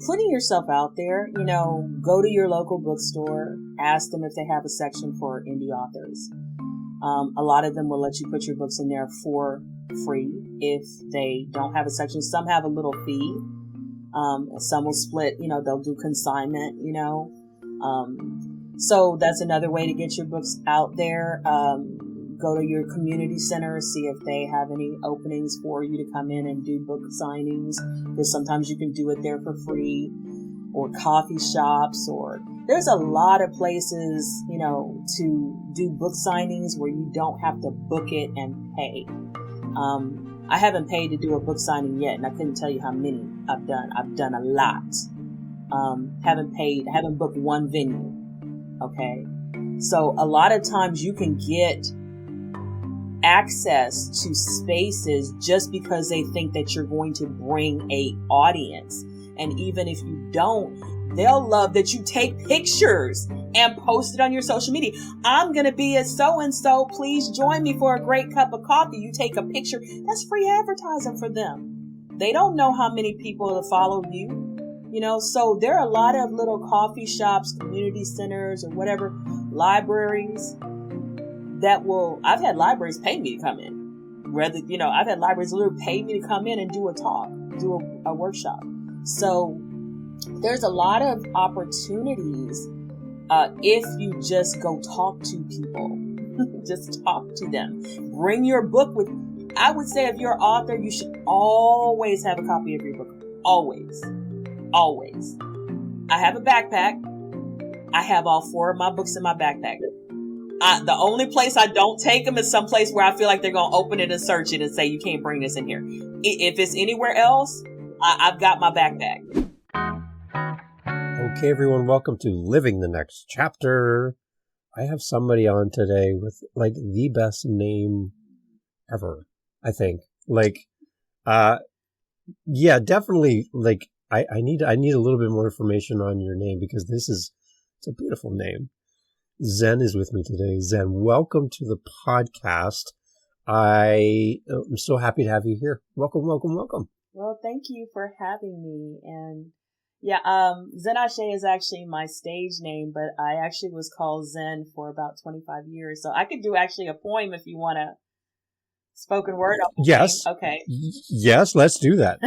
putting yourself out there, go to your local bookstore, ask them if they have a section for indie authors. A lot of them will let you put your books in there for free if they don't have a section. Some have a little fee. Some will split, they'll do consignment, so that's another way to get your books out there. Go to your community center, see if they have any openings for you to come in and do book signings, because sometimes you can do it there for free, or coffee shops, or there's a lot of places, to do book signings where you don't have to book it and pay. I haven't paid to do a book signing yet, and I couldn't tell you how many I've done. I've done a lot. Haven't booked one venue. Okay. So a lot of times you can get access to spaces just because they think that you're going to bring a audience. And even if you don't, they'll love that you take pictures and post it on your social media. I'm going to be at so-and-so. Please join me for a great cup of coffee. You take a picture. That's free advertising for them. They don't know how many people follow you. So there are a lot of little coffee shops, community centers, or whatever, libraries I've had libraries pay me to come in. I've had libraries literally pay me to come in and do a talk, do a workshop. So there's a lot of opportunities if you just go talk to people. Just talk to them. Bring your book with you. I would say if you're an author, you should always have a copy of your book. Always. Always. I have a backpack. I have all 4 of my books in my backpack. The only place I don't take them is someplace where I feel like they're going to open it and search it and say, you can't bring this in here. If it's anywhere else, I've got my backpack. Okay, everyone, welcome to Living the Next Chapter. I have somebody on today with the best name ever, I think. Definitely I need a little bit more information on your name because it's a beautiful name. Zen is with me today. Zen, welcome to the podcast. I am so happy to have you here. Welcome, welcome, welcome. Well, thank you for having me. And Zen Ase is actually my stage name, but I actually was called Zen for about 25 years. So I could do actually a poem if you want a spoken word. Yes. Name. Okay. Yes, let's do that.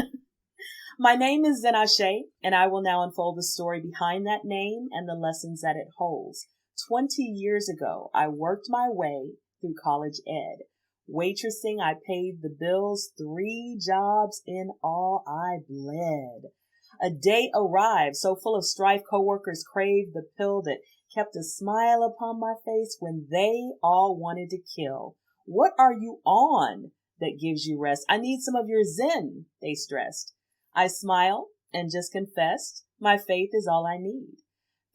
My name is Zen Ase, and I will now unfold the story behind that name and the lessons that it holds. 20 years ago, I worked my way through college ed. Waitressing, I paid the bills, 3 jobs in all, I bled. A day arrived so full of strife, coworkers craved the pill that kept a smile upon my face when they all wanted to kill. What are you on that gives you rest? I need some of your Zen, they stressed. I smiled and just confessed, my faith is all I need.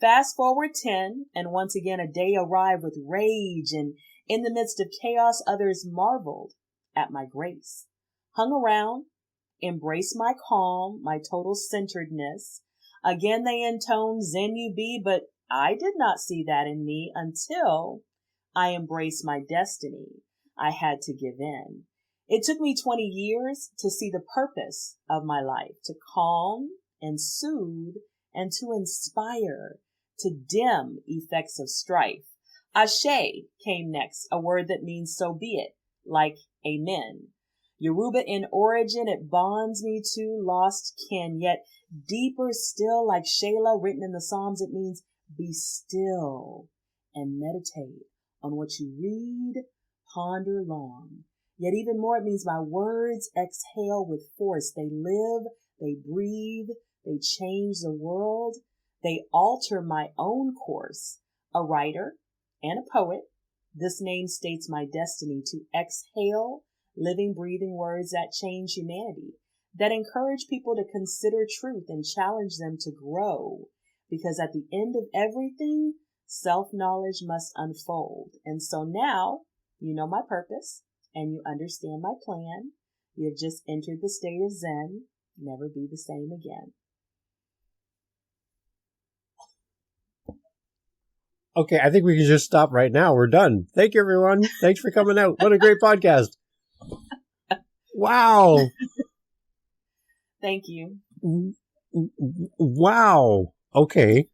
Fast forward 10, and once again a day arrived with rage, and in the midst of chaos, others marveled at my grace. Hung around, embraced my calm, my total centeredness. Again they intoned Zen you be, but I did not see that in me until I embraced my destiny. I had to give in. It took me 20 years to see the purpose of my life, to calm and soothe and to inspire, to dim effects of strife. Ashe came next, a word that means so be it, like amen. Yoruba in origin, it bonds me to lost kin, yet deeper still, like Shayla written in the Psalms, it means be still and meditate on what you read, ponder long. Yet even more, it means my words exhale with force. They live, they breathe, they change the world. They alter my own course. A writer and a poet, this name states my destiny to exhale living, breathing words that change humanity, that encourage people to consider truth and challenge them to grow. Because at the end of everything, self-knowledge must unfold. And so now you know my purpose and you understand my plan. You have just entered the state of Zen. Never be the same again. Okay, I think we can just stop right now. We're done. Thank you, everyone. Thanks for coming out. What a great podcast. Wow. Thank you. Wow. Okay.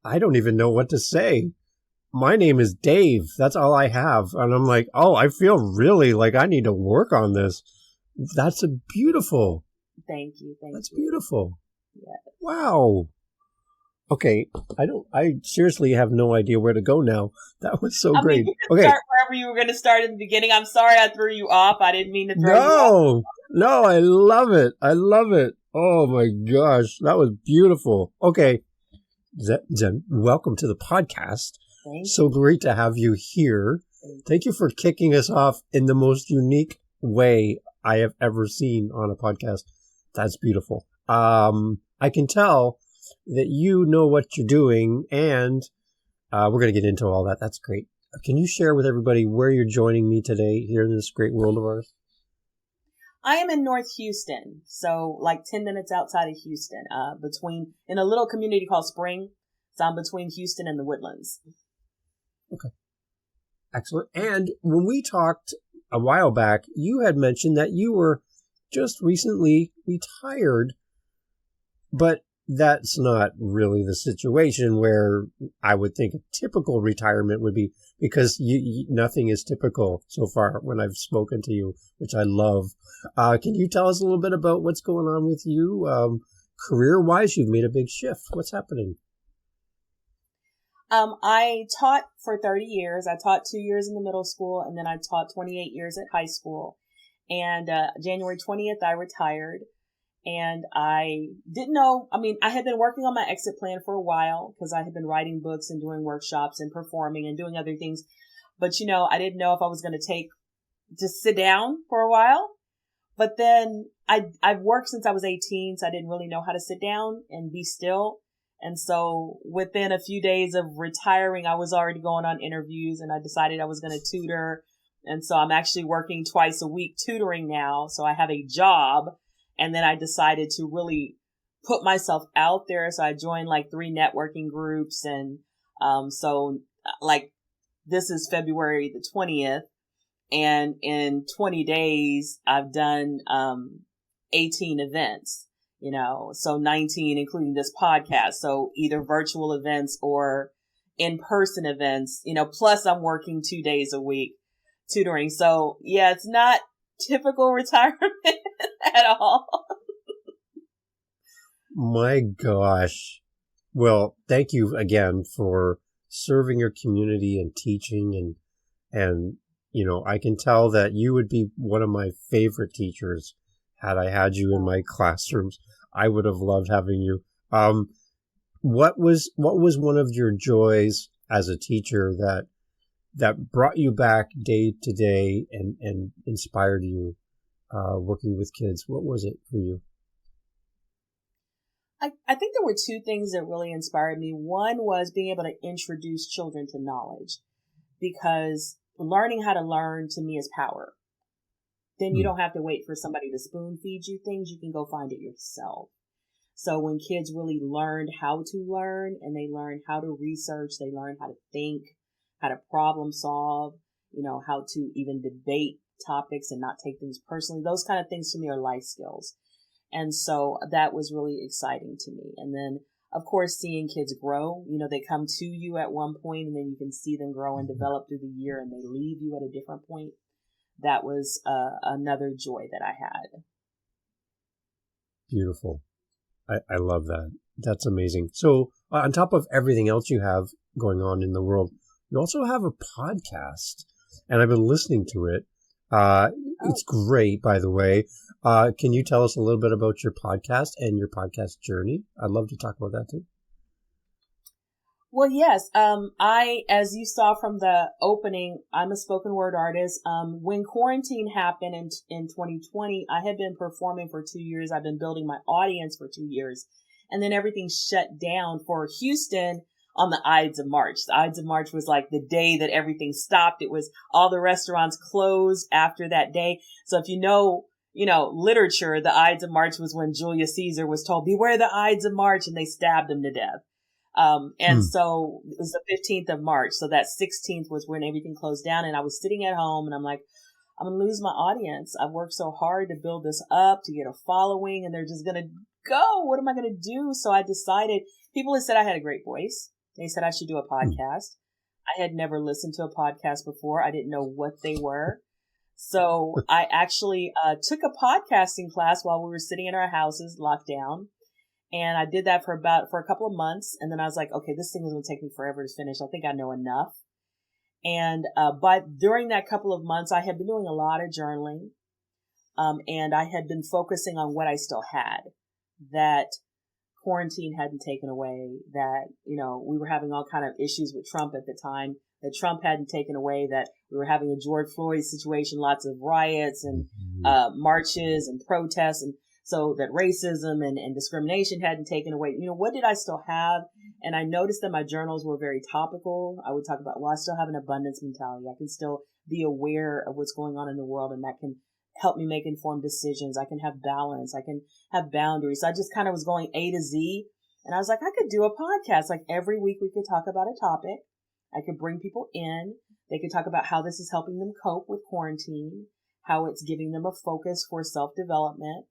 I don't even know what to say. My name is Dave. That's all I have. And I'm like, oh, I feel really like I need to work on this. That's beautiful. Thank you. That's beautiful. Yeah. Wow. Okay. I seriously have no idea where to go now. That was so great. You can start wherever you were going to start in the beginning. I'm sorry I threw you off. I didn't mean to throw you off. No, I love it. I love it. Oh my gosh. That was beautiful. Okay. Zen, welcome to the podcast. So great to have you here. Thank you for kicking us off in the most unique way I have ever seen on a podcast. That's beautiful. I can tell that you know what you're doing, and we're going to get into all that. That's great. Can you share with everybody where you're joining me today here in this great world of ours? I am in North Houston, so like 10 minutes outside of Houston, in a little community called Spring. So I'm between Houston and the Woodlands. Okay. Excellent. And when we talked a while back, you had mentioned that you were just recently retired, but that's not really the situation where I would think a typical retirement would be, because nothing is typical so far when I've spoken to you, which I love. Can you tell us a little bit about what's going on with you? Career-wise, you've made a big shift. What's happening? I taught for 30 years. I taught 2 years in the middle school, and then I taught 28 years at high school. And January 20th, I retired. And I didn't know, I had been working on my exit plan for a while because I had been writing books and doing workshops and performing and doing other things. But, I didn't know if I was going to just sit down for a while. But then I've worked since I was 18, so I didn't really know how to sit down and be still. And so within a few days of retiring, I was already going on interviews, and I decided I was going to tutor. And so I'm actually working twice a week tutoring now. So I have a job. And then I decided to really put myself out there. So I joined like 3 networking groups. And this is February the 20th. And in 20 days, I've done 18 events, so 19, including this podcast. So either virtual events or in-person events, plus I'm working 2 days a week tutoring. So yeah, it's not typical retirement at all. My gosh. Well, thank you again for serving your community and teaching, and I can tell that you would be one of my favorite teachers had I had you in my classrooms. I would have loved having you. What was one of your joys as a teacher that brought you back day to day and inspired you working with kids? What was it for you? I think there were 2 things that really inspired me. One was being able to introduce children to knowledge, because learning how to learn to me is power. Then you don't have to wait for somebody to spoon feed you things. You can go find it yourself. So when kids really learned how to learn, and they learn how to research, they learn how to think, how to problem solve, how to even debate topics and not take things personally. Those kind of things to me are life skills. And so that was really exciting to me. And then, of course, seeing kids grow, they come to you at one point, and then you can see them grow and develop through the year, and they leave you at a different point. That was another joy that I had. Beautiful. I love that. That's amazing. So on top of everything else you have going on in the world, you also have a podcast, and I've been listening to it. It's great, by the way. Can you tell us a little bit about your podcast and your podcast journey? I'd love to talk about that too. Well, yes. As you saw from the opening, I'm a spoken word artist. When quarantine happened in 2020, I had been performing for 2 years. I've been building my audience for 2 years. And then everything shut down for Houston on the Ides of March. The Ides of March was like the day that everything stopped. It was all the restaurants closed after that day. So if you know, literature, the Ides of March was when Julius Caesar was told, beware the Ides of March, and they stabbed him to death. So it was the 15th of March. So that 16th was when everything closed down, and I was sitting at home, and I'm like, I'm going to lose my audience. I've worked so hard to build this up, to get a following, and they're just going to go? What am I going to do? So I decided, people had said I had a great voice. They said I should do a podcast. I had never listened to a podcast before. I didn't know what they were. So I actually took a podcasting class while we were sitting in our houses, locked down. And I did that for a couple of months. And then I was like, okay, this thing is going to take me forever to finish. I think I know enough. And but during that couple of months, I had been doing a lot of journaling. And I had been focusing on what I still had, that quarantine hadn't taken away, that, we were having all kind of issues with Trump at the time, that Trump hadn't taken away, that we were having a George Floyd situation, lots of riots and marches and protests. And so that racism and discrimination hadn't taken away. What did I still have? And I noticed that my journals were very topical. I would talk about, I still have an abundance mentality. I can still be aware of what's going on in the world, and that can help me make informed decisions. I can have balance. I can have boundaries. So I just kind of was going A to Z. And I was like, I could do a podcast. Like every week we could talk about a topic. I could bring people in. They could talk about how this is helping them cope with quarantine, how it's giving them a focus for self-development,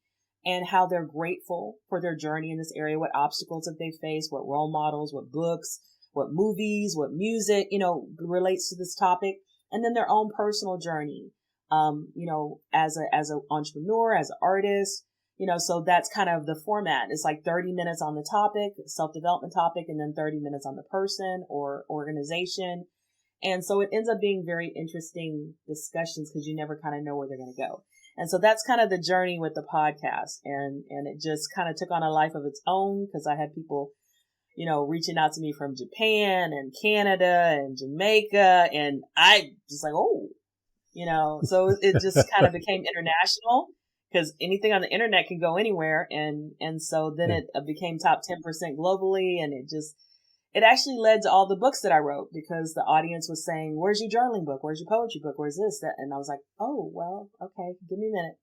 and how they're grateful for their journey in this area, what obstacles have they faced, what role models, what books, what movies, what music, relates to this topic, and then their own personal journey. As an entrepreneur, as an artist, so that's kind of the format. It's like 30 minutes on the topic, self-development topic, and then 30 minutes on the person or organization. And so it ends up being very interesting discussions because you never kind of know where they're going to go. And so that's kind of the journey with the podcast. And it just kind of took on a life of its own because I had people, reaching out to me from Japan and Canada and Jamaica. And I just like, so it just kind of became international because anything on the internet can go anywhere. And so then it became top 10% globally. And it actually led to all the books that I wrote because the audience was saying, where's your journaling book? Where's your poetry book? Where's this? That? And I was like, oh, well, okay, give me a minute.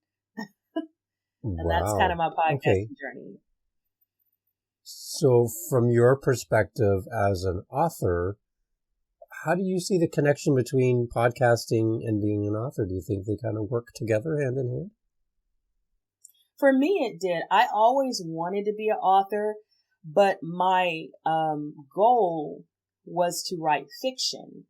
And that's kind of my podcasting journey. So from your perspective as an author, how do you see the connection between podcasting and being an author? Do you think they kind of work together hand in hand? For me, it did. I always wanted to be an author, but my goal was to write fiction.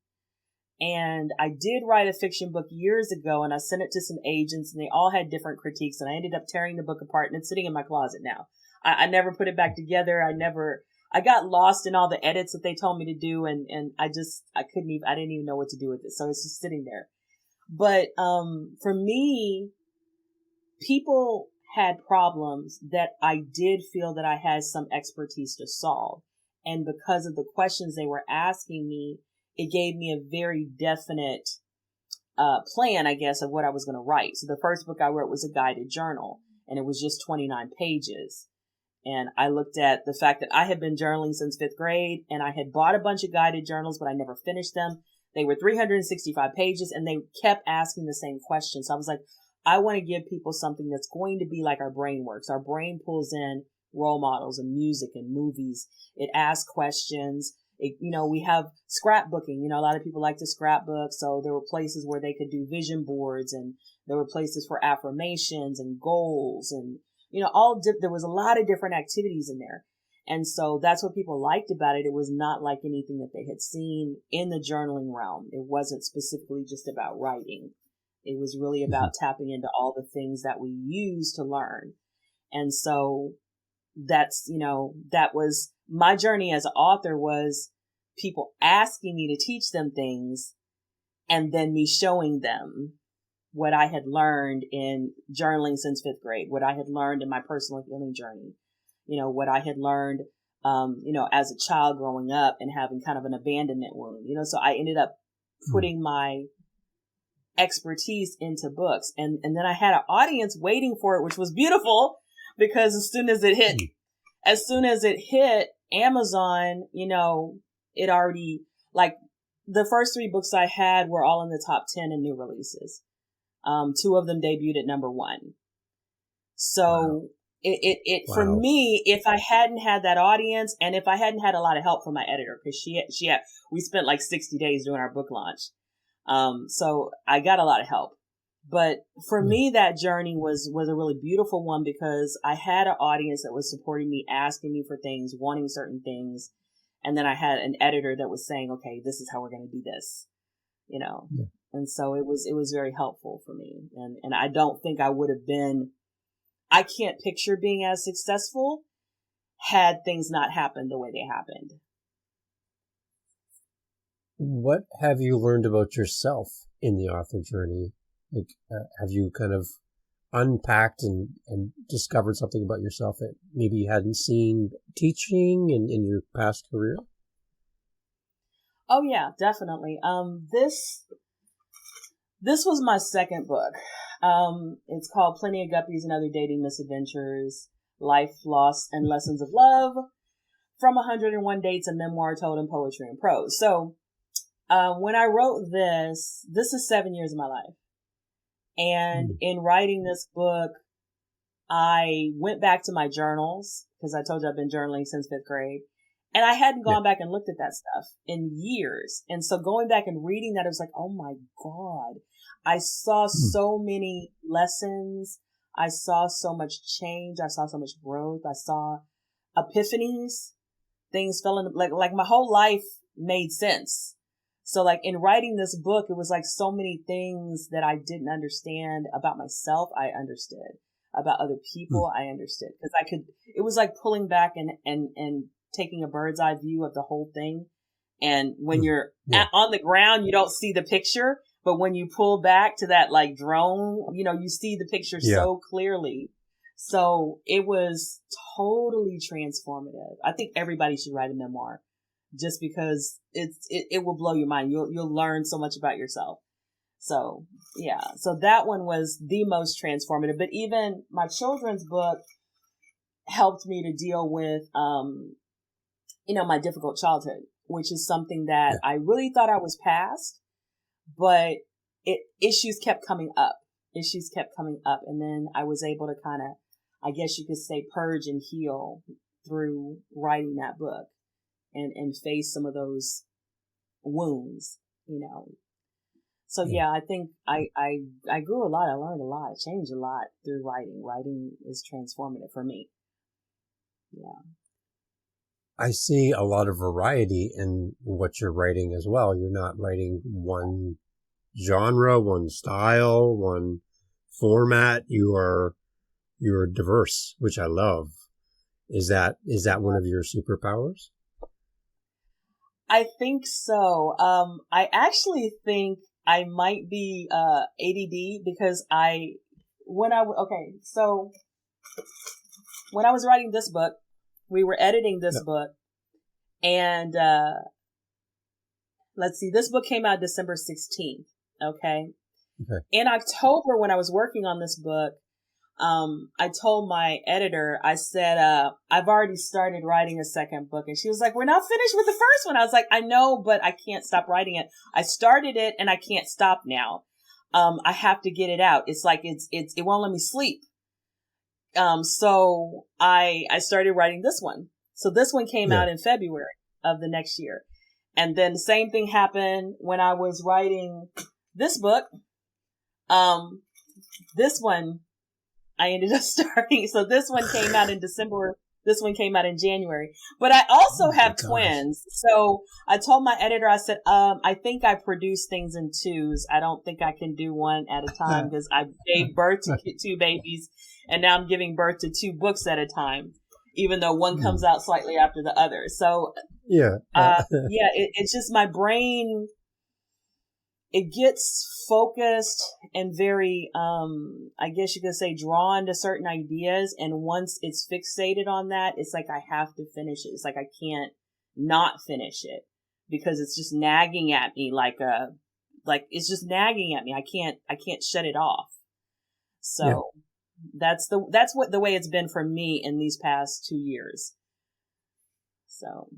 And I did write a fiction book years ago, and I sent it to some agents, and they all had different critiques, and I ended up tearing the book apart, and it's sitting in my closet now. I never put it back together. I got lost in all the edits that they told me to do. And I didn't even know what to do with it. So it's just sitting there. But, for me, people had problems that I did feel that I had some expertise to solve. And because of the questions they were asking me, it gave me a very definite, plan, I guess, of what I was going to write. So the first book I wrote was a guided journal, and it was just 29 pages. And I looked at the fact that I had been journaling since 5th grade, and I had bought a bunch of guided journals, but I never finished them. They were 365 pages, and they kept asking the same questions. So I was like, I want to give people something that's going to be like our brain works. Our brain pulls in role models and music and movies. It asks questions. We have scrapbooking. A lot of people like to scrapbook. So there were places where they could do vision boards, and there were places for affirmations and goals and there was a lot of different activities in there. And so that's what people liked about it. It was not like anything that they had seen in the journaling realm. It wasn't specifically just about writing. It was really about tapping into all the things that we use to learn. And so that's, that was my journey as an author, was people asking me to teach them things and then me showing them what I had learned in journaling since 5th grade, what I had learned in my personal healing journey, what I had learned, as a child growing up and having kind of an abandonment wound, so I ended up putting my expertise into books. And then I had an audience waiting for it, which was beautiful because as soon as it hit Amazon, it already, like, the first 3 books I had were all in the top 10 in new releases. 2 of them debuted at number 1. So for me, if I hadn't had that audience, and if I hadn't had a lot of help from my editor, because we spent like 60 days doing our book launch. So I got a lot of help. But for me, that journey was a really beautiful one because I had an audience that was supporting me, asking me for things, wanting certain things. And then I had an editor that was saying, okay, this is how we're going to do this, you know? Yeah. And so it was very helpful for me. And I don't think I would have been, I can't picture being as successful had things not happened the way they happened. What have you learned about yourself in the author journey? Like, have you kind of unpacked and discovered something about yourself that maybe you hadn't seen teaching in your past career? Oh yeah, definitely. This was my second book. It's called Plenty of Guppies and Other Dating Misadventures, Life, Loss, and Lessons of Love from 101 Dates, a memoir told in poetry and prose. So, when I wrote this is 7 years of my life. And in writing this book, I went back to my journals because I told you I've been journaling since 5th grade. And I hadn't gone back and looked at that stuff in years. And so going back and reading that, it was like, oh my God, I saw so many lessons. I saw so much change. I saw so much growth. I saw epiphanies. Things fell into, like my whole life made sense. So like in writing this book, it was like so many things that I didn't understand about myself. I understood about other people. I understood because it was like pulling back and taking a bird's eye view of the whole thing. And when you're on the ground, you don't see the picture, but when you pull back to that like drone, you know, you see the picture so clearly. So it was totally transformative. I think everybody should write a memoir. Just because it will blow your mind. You'll learn so much about yourself. So yeah. So that one was the most transformative, but even my children's book helped me to deal with, my difficult childhood, which is something that I really thought I was past, but issues kept coming up. And then I was able to kind of, I guess you could say, purge and heal through writing that book. And face some of those wounds, you know. So yeah, I think I grew a lot. I learned a lot. I changed a lot through writing. Writing is transformative for me. Yeah. I see a lot of variety in what you're writing as well. You're not writing one genre, one style, one format. You're diverse, which I love. Is that one of your superpowers? I think so. I actually think I might be ADD because when I was writing this book, we were editing this book, and let's see, this book came out December 16th. Okay. In October, when I was working on this book, I told my editor, I said, I've already started writing a second book. And she was like, we're not finished with the first one. I was like, I know, but I can't stop writing it. I started it and I can't stop now. I have to get it out. It's like, it won't let me sleep. So I started writing this one. So this one came out in February of the next year. And then the same thing happened when I was writing this book. This one, I ended up starting. So this one came out in December. This one came out in January. But I also have twins. So I told my editor, I said, I think I produce things in twos. I don't think I can do one at a time because I gave birth to 2 babies and now I'm giving birth to 2 books at a time, even though one comes out slightly after the other. So it's just my brain. It gets focused and very, I guess you could say, drawn to certain ideas. And once it's fixated on that, it's like I have to finish it. It's like I can't not finish it because it's just nagging at me it's just nagging at me. I can't shut it off. So that's what the way it's been for me in these past 2 years. So.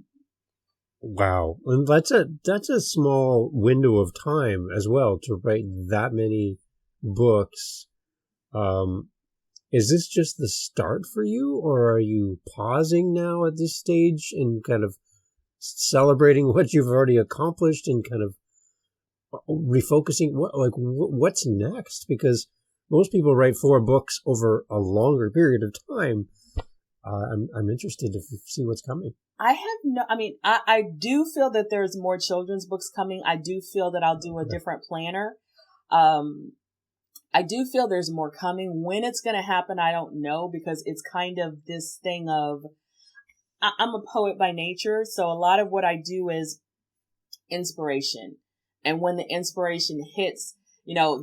Wow. And that's a small window of time as well to write that many books. Is this just the start for you, or are you pausing now at this stage and kind of celebrating what you've already accomplished and kind of refocusing? What's next? Because most people write 4 books over a longer period of time. I'm interested to see what's coming. I do feel that there's more children's books coming. I do feel that I'll do a different planner. I do feel there's more coming. When it's going to happen, I don't know, because it's kind of this thing of, I'm a poet by nature. So a lot of what I do is inspiration. And when the inspiration hits,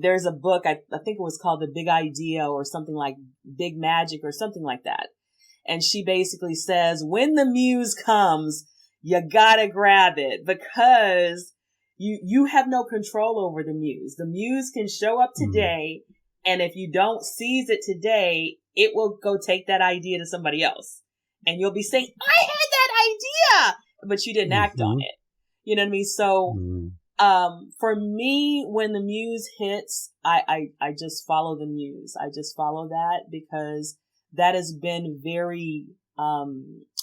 there's a book, I think it was called The Big Idea or something like Big Magic or something like that. And she basically says, when the muse comes, you gotta grab it, because you have no control over the muse. The muse can show up today, and if you don't seize it today, it will go take that idea to somebody else. And you'll be saying, I had that idea, but you didn't act on it. You know what I mean? So, for me, when the muse hits, I just follow the muse. I just follow that, because that has been very,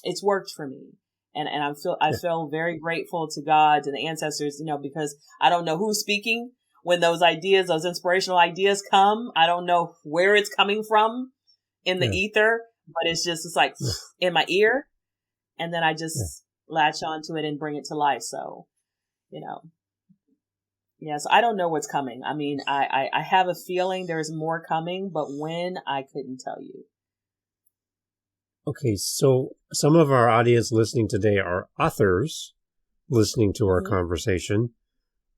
it's worked for me. And I feel very grateful to God, to the ancestors, because I don't know who's speaking when those inspirational ideas come. I don't know where it's coming from in the ether, but it's like in my ear. And then I just latch onto it and bring it to life. So, so I don't know what's coming. I mean, I have a feeling there's more coming, but when, I couldn't tell you. Okay, so some of our audience listening today are authors listening to our conversation.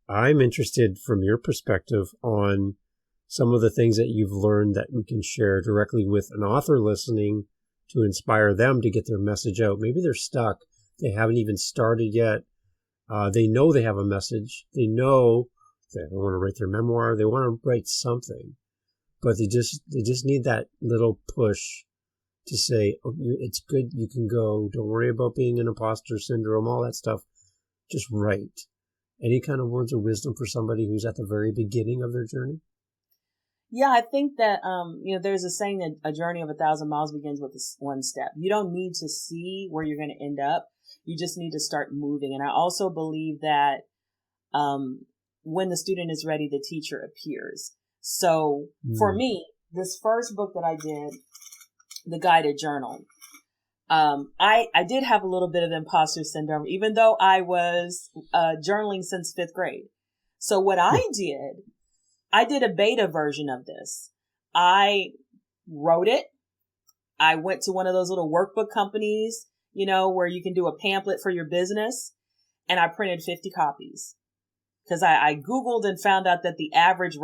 I'm interested from your perspective on some of the things that you've learned that we can share directly with an author listening to inspire them to get their message out. Maybe they're stuck. They haven't even started yet. They know they have a message. They know they want to write their memoir. They want to write something, but they just need that little push to say, oh, it's good, you can go. Don't worry about being an imposter syndrome, all that stuff. Just write. Any kind of words of wisdom for somebody who's at the very beginning of their journey? Yeah, I think that, there's a saying that a journey of 1,000 miles begins with one step. You don't need to see where you're going to end up. You just need to start moving. And I also believe that when the student is ready, the teacher appears. So for me, this first book that I did, The Guided Journal, I did have a little bit of imposter syndrome, even though I was journaling since 5th grade. So what I did a beta version of this. I wrote it. I went to one of those little workbook companies, where you can do a pamphlet for your business. And I printed 50 copies, because I Googled and found out that the average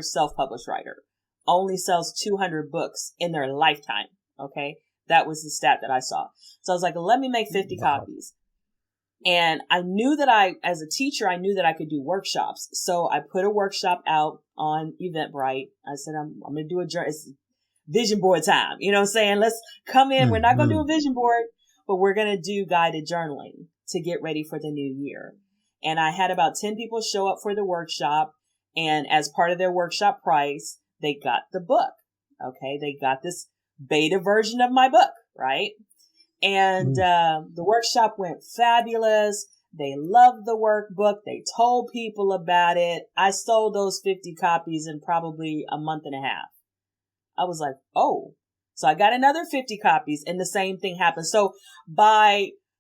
self-published writer only sells 200 books in their lifetime. Okay. That was the stat that I saw. So I was like, let me make 50 copies. And I knew that as a teacher, I knew that I could do workshops. So I put a workshop out on Eventbrite. I said, I'm going to do it's vision board time. You know what I'm saying? Let's come in. We're not going to do a vision board, but we're going to do guided journaling to get ready for the new year. And I had about 10 people show up for the workshop. And as part of their workshop price, they got the book. Okay. They got this beta version of my book, right? And the workshop went fabulous. They loved the workbook. They told people about it. I sold those 50 copies in probably a month and a half. I was like, oh. So I got another 50 copies and the same thing happened. So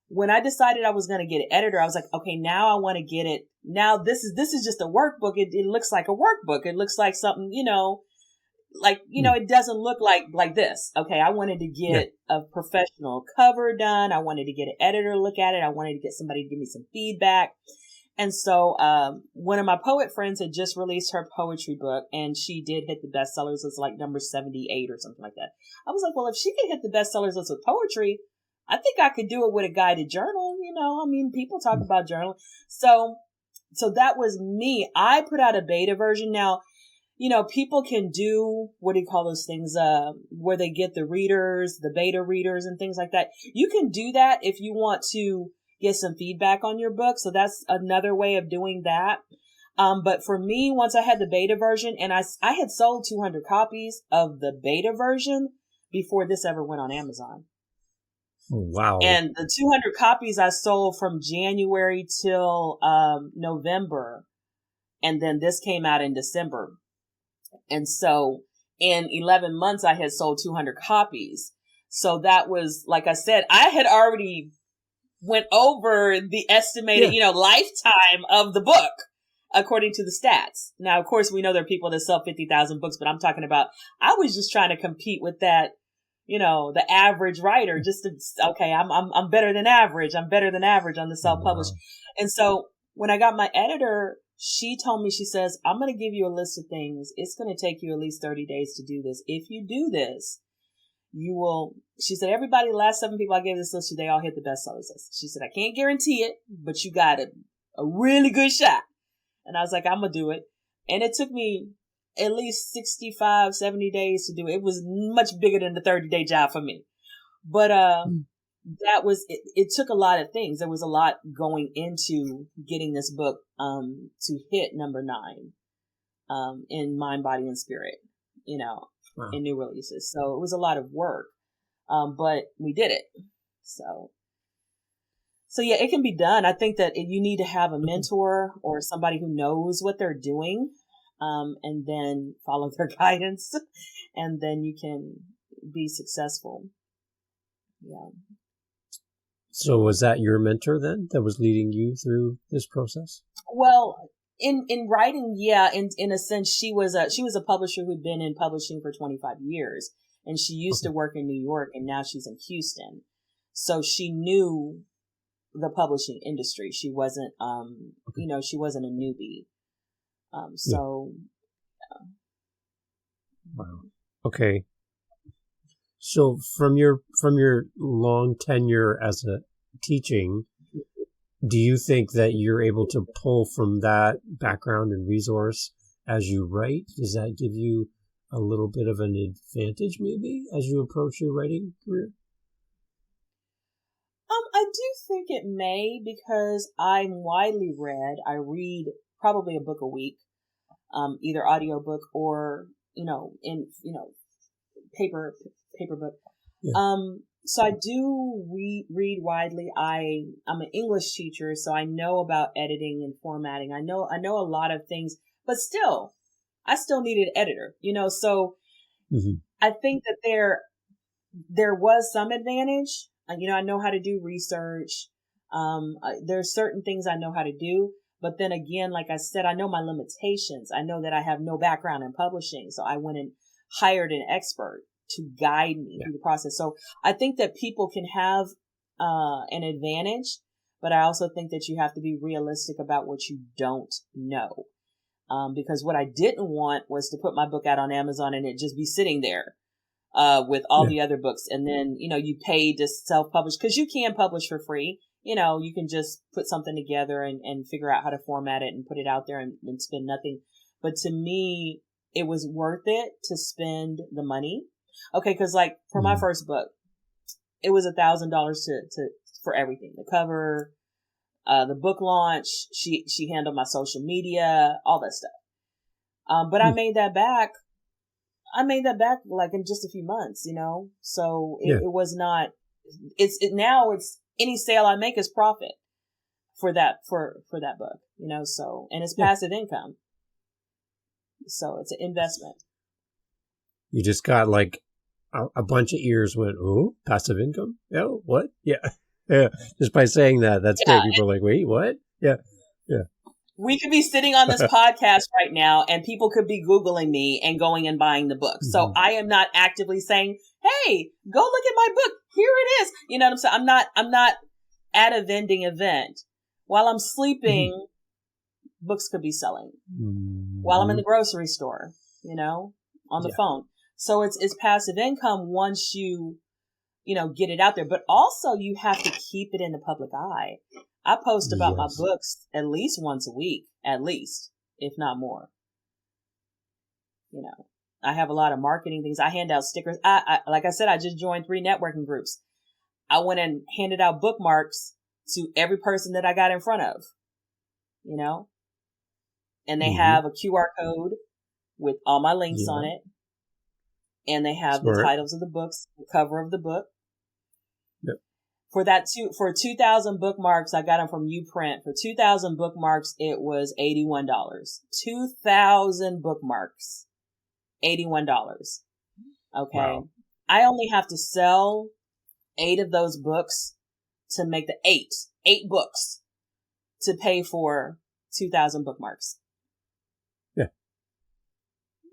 when I decided I was going to get an editor, I was like, okay, now I want to get it. Now this is just a workbook. It looks like a workbook. It looks like something, it doesn't look like this. Okay. I wanted to get a professional cover done. I wanted to get an editor to look at it. I wanted to get somebody to give me some feedback. And so, one of my poet friends had just released her poetry book, and she did hit the bestsellers list, like number 78 or something like that. I was like, well, if she can hit the bestsellers list with poetry, I think I could do it with a guided journal. People talk about journaling. So that was me. I put out a beta version. Now, people can do, what do you call those things, where they get the readers, the beta readers and things like that. You can do that if you want to get some feedback on your book. So that's another way of doing that. But for me, once I had the beta version, and I had sold 200 copies of the beta version before this ever went on Amazon. Wow. And the 200 copies I sold from January till November And then this came out in December. And so in 11 months, I had sold 200 copies. So that was, like I said, I had already went over the estimated, lifetime of the book according to the stats. Now, of course, we know there are people that sell 50,000 books, but I'm talking about, I was just trying to compete with that, the average writer, just to, okay, I'm better than average. I'm better than average on the self-published. Wow. And so when I got my editor, she told me, she says, I'm going to give you a list of things. It's going to take you at least 30 days to do this. If you do this, you will, she said, everybody, the last 7 people I gave this list to, they all hit the bestseller list. She said, I can't guarantee it, but you got a really good shot. And I was like, I'm going to do it. And it took me at least 65, 70 days to do it. It was much bigger than the 30-day job for me. But that was, it took a lot of things. There was a lot going into getting this book to hit number 9 in Mind, Body, and Spirit, wow. in new releases. So it was a lot of work, but we did it. So yeah, it can be done. I think that you need to have a mentor or somebody who knows what they're doing, and then follow their guidance, and then you can be successful. Yeah. So was that your mentor then that was leading you through this process? Well, in writing, yeah, in a sense, she was a publisher who'd been in publishing for 25 years, and she used to work in New York, and now she's in Houston. So she knew the publishing industry. She wasn't, she wasn't a newbie. So. Wow. Okay. So from your long tenure as a teaching, do you think that you're able to pull from that background and resource as you write? Does that give you a little bit of an advantage maybe as you approach your writing career? I do think it may, because I'm widely read. I read probably a book a week, either audiobook or, paper book. Yeah. So I do read widely. I'm an English teacher, so I know about editing and formatting. I know a lot of things, but still, I still need an editor, so I think that there was some advantage. I know how to do research. There's certain things I know how to do, but then again, like I said, I know my limitations. I know that I have no background in publishing, so I went and hired an expert to guide me through the process. So I think that people can have an advantage, but I also think that you have to be realistic about what you don't know. Because what I didn't want was to put my book out on Amazon and it just be sitting there with all the other books. And then, you pay to self-publish, because you can publish for free. You can just put something together and figure out how to format it and put it out there and spend nothing. But to me, it was worth it to spend the money. Okay, because like for my first book, it was $1,000 for everything. The cover, the book launch, she handled my social media, all that stuff. But I made that back like in just a few months, so it was not, now it's any sale I make is profit for that book, so, and it's passive income. So it's an investment. You just got like a bunch of ears went, oh, passive income? Oh, what? Yeah. Yeah. Just by saying that, that's great. People are like, wait, what? Yeah. Yeah. We could be sitting on this podcast right now and people could be Googling me and going and buying the book. So I am not actively saying, hey, go look at my book. Here it is. You know what I'm saying? I'm not at a vending event. While I'm sleeping, books could be selling. While I'm in the grocery store, on the phone. So it's passive income once you get it out there. But also you have to keep it in the public eye. I post about my books at least once a week, at least, if not more. I have a lot of marketing things. I hand out stickers. I like I said, I just joined 3 networking groups. I went and handed out bookmarks to every person that I got in front of, and they have a QR code with all my links on it. And they have the titles of the books, the cover of the book. Yep. For 2,000 bookmarks, I got them from Uprint. For 2,000 bookmarks, it was $81. 2,000 bookmarks, $81. Okay. Wow. I only have to sell 8 of those books to make the eight books to pay for 2,000 bookmarks. Yeah.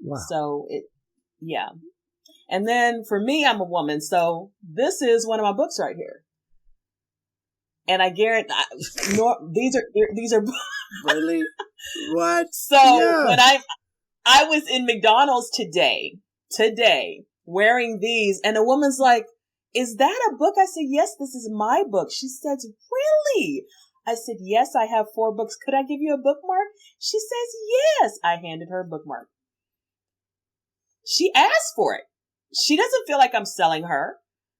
Wow. So yeah. And then for me, I'm a woman. So this is one of my books right here. And I guarantee these are Really? What? So when I was in McDonald's today wearing these, and a woman's like, "Is that a book?" I said, "Yes, this is my book." She says, "Really?" I said, "Yes, I have 4 books. Could I give you a bookmark?" She says, "Yes." I handed her a bookmark. She asked for it. She doesn't feel like I'm selling her.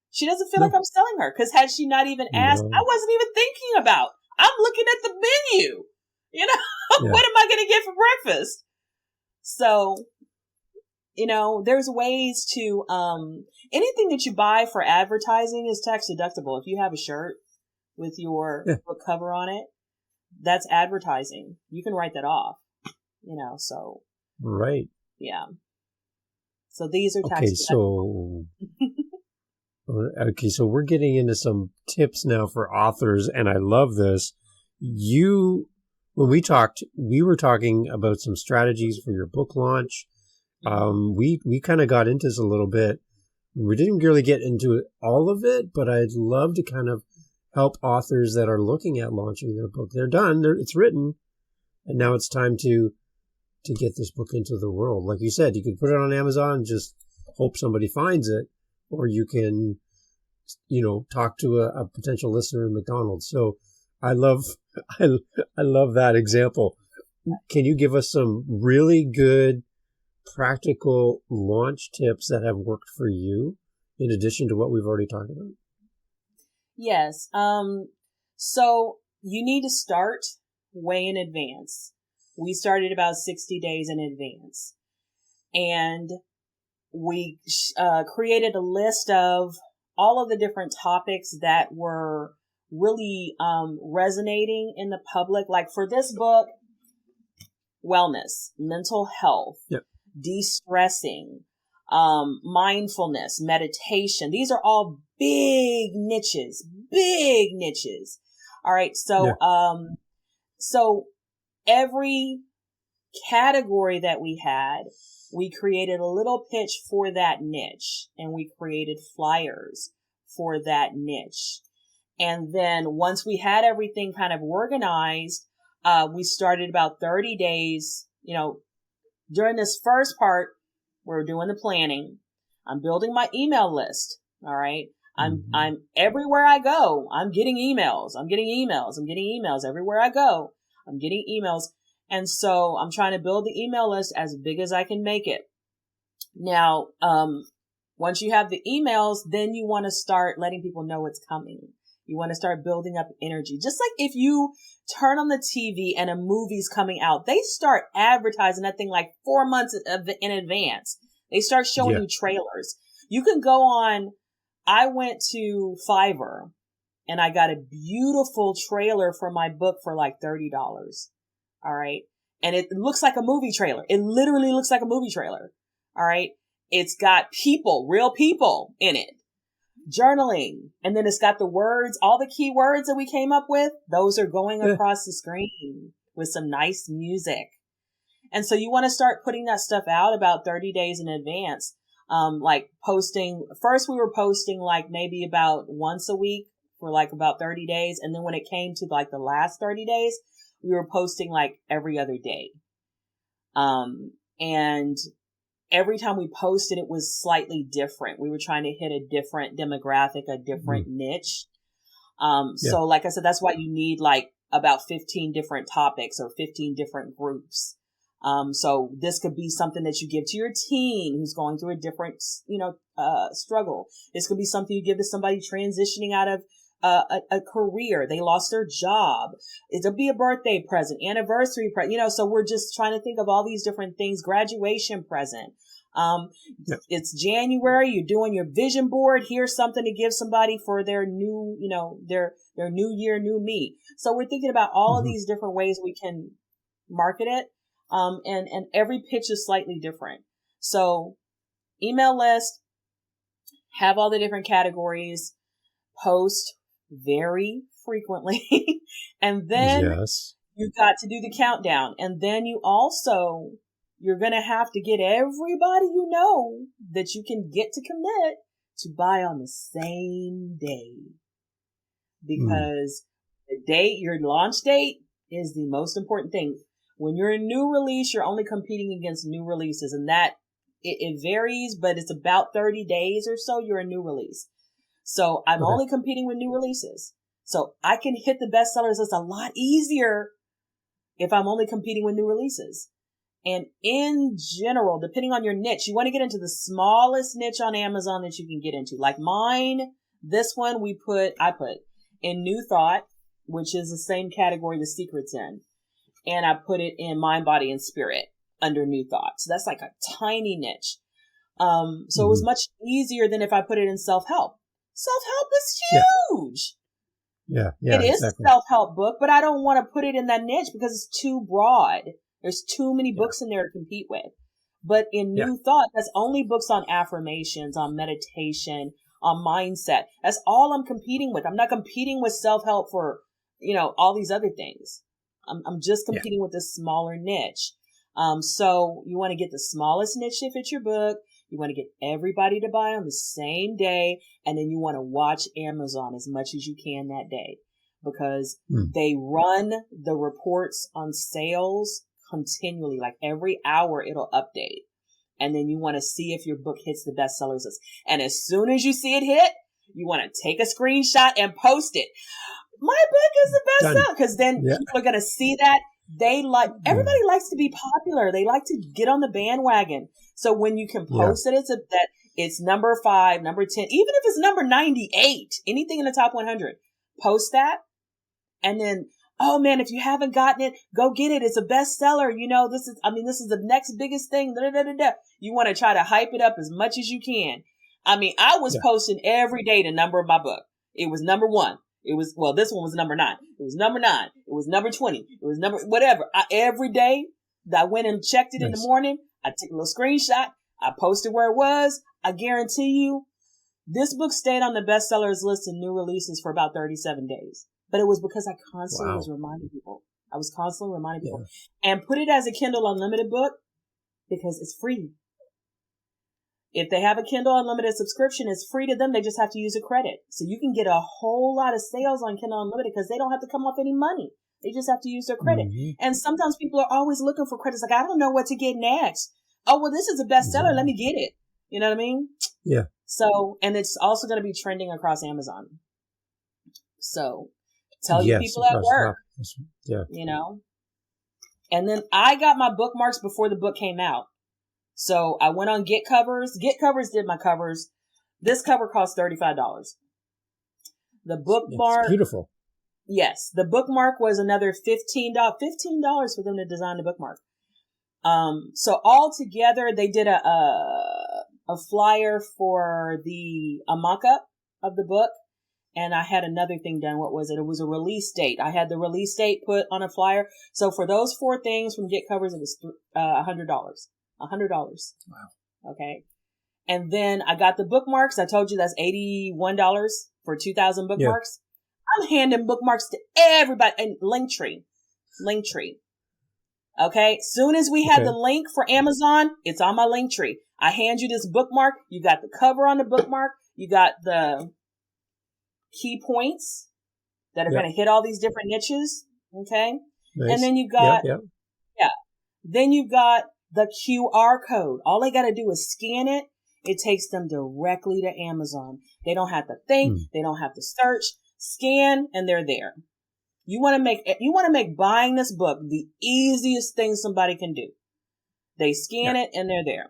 She doesn't feel like I'm selling her, because had she not even asked, I wasn't even thinking about. I'm looking at the menu. What am I going to get for breakfast? So, there's ways to, anything that you buy for advertising is tax deductible. If you have a shirt with your book cover on it, that's advertising. You can write that off, so. Right. Yeah. So these are tax deductible. Okay, so we're getting into some tips now for authors, and I love this. When we talked, we were talking about some strategies for your book launch. We kind of got into this a little bit. We didn't really get into all of it, but I'd love to kind of help authors that are looking at launching their book. They're done, it's written, and now it's time to get this book into the world. Like you said, you could put it on Amazon and just hope somebody finds it. Or you can, talk to a potential listener in McDonald's. So I love that example. Can you give us some really good practical launch tips that have worked for you in addition to what we've already talked about? Yes. So you need to start way in advance. We started about 60 days in advance, and we created a list of all of the different topics that were really resonating in the public. Like for this book, wellness, mental health, de-stressing, mindfulness, meditation. These are all big niches. All right. So, so every category that we had, we created a little pitch for that niche, and we created flyers for that niche. And then once we had everything kind of organized, we started about 30 days, during this first part, we're doing the planning. I'm building my email list. All right. I'm everywhere I go. I'm getting emails everywhere I go. I'm getting emails. And so I'm trying to build the email list as big as I can make it. Now, once you have the emails, then you want to start letting people know what's coming. You want to start building up energy. Just like if you turn on the TV and a movie's coming out, they start advertising that thing like 4 months in advance. They start showing you trailers. You can go on. I went to Fiverr and I got a beautiful trailer for my book for like $30. All right. And it looks like a movie trailer. It literally looks like a movie trailer. All right. It's got people, real people in it. Journaling. And then it's got the words, all the key words that we came up with. Those are going across the screen with some nice music. And so you want to start putting that stuff out about 30 days in advance. Like posting. First we were posting like maybe about once a week for like about 30 days. And then when it came to like the last 30 days, we were posting like every other day. And every time we posted, it was slightly different. We were trying to hit a different demographic, a different niche. So like I said, that's why you need like about 15 different topics or 15 different groups. So this could be something that you give to your teen who's going through a different, struggle. This could be something you give to somebody transitioning out of a career. They lost their job. It'll be a birthday present, anniversary present, so we're just trying to think of all these different things, graduation present, It's January. You're doing your vision board. Here's something to give somebody for their new, their new year, new me. So we're thinking about all of these different ways we can market it. And every pitch is slightly different. So email list, have all the different categories, post very frequently. And then you got to do the countdown. And then you're going to have to get everybody that you can get to commit to buy on the same day. Because your launch date is the most important thing. When you're a new release, you're only competing against new releases, and that it varies, but it's about 30 days or so you're a new release. So I'm only competing with new releases. So I can hit the bestsellers list a lot easier if I'm only competing with new releases. And in general, depending on your niche, you want to get into the smallest niche on Amazon that you can get into. Like mine, this one I put in New Thought, which is the same category The Secret's in. And I put it in Mind, Body, and Spirit under New Thought. So that's like a tiny niche. So it was much easier than if I put it in self-help. Self-help is huge. Yeah. It is a self-help book, but I don't want to put it in that niche because it's too broad. There's too many books in there to compete with. But in New Thought, that's only books on affirmations, on meditation, on mindset. That's all I'm competing with. I'm not competing with self-help for, all these other things. I'm just competing with this smaller niche. So you want to get the smallest niche if it's your book. You want to get everybody to buy on the same day. And then you want to watch Amazon as much as you can that day because they run the reports on sales continually. Like every hour it'll update. And then you want to see if your book hits the bestsellers list. And as soon as you see it hit, you want to take a screenshot and post it. My book is the bestseller because then people are going to see that. Everybody likes to be popular. They like to get on the bandwagon. So when you can post that it's number 5, number 10, even if it's number 98, anything in the top 100, post that. And then, oh man, if you haven't gotten it, go get it. It's a bestseller. This is the next biggest thing. You want to try to hype it up as much as you can. I was posting every day the number of my book. It was number 1. This one was number 9. It was number 9. It was number 20. It was number, whatever. Every day I went and checked it in the morning. I took a little screenshot. I posted where it was. I guarantee you this book stayed on the bestsellers list and new releases for about 37 days. But it was because I constantly was reminding people. I was constantly reminding people and put it as a Kindle Unlimited book because it's free. If they have a Kindle Unlimited subscription, it's free to them. They just have to use a credit. So you can get a whole lot of sales on Kindle Unlimited because they don't have to come off any money. They just have to use their credit. And sometimes people are always looking for credits. Like, I don't know what to get next. Oh, well, this is a bestseller. Let me get it. You know what I mean? Yeah. So, and it's also going to be trending across Amazon. So tell your people at work, And then I got my bookmarks before the book came out. So I went on Get Covers. Get Covers did my covers. This cover cost $35. The bookmark. It's beautiful. Yes. The bookmark was another $15 for them to design the bookmark. So all together they did a flyer for a mock-up of the book. And I had another thing done. What was it? It was a release date. I had the release date put on a flyer. So for those 4 things from Get Covers, it was $100. $100. Wow. Okay. And then I got the bookmarks. I told you that's $81 for 2,000 bookmarks. Yeah. I'm handing bookmarks to everybody. And Linktree. Okay. Soon as we have the link for Amazon, it's on my Linktree. I hand you this bookmark. You got the cover on the bookmark. You got the key points that are going to hit all these different niches. Okay. Nice. And then you got, then you got the QR code. All they got to do is scan it. It takes them directly to Amazon. They don't have to think. They don't have to search. Scan, and they're there. You want to make buying this book the easiest thing somebody can do. They scan it, and they're there.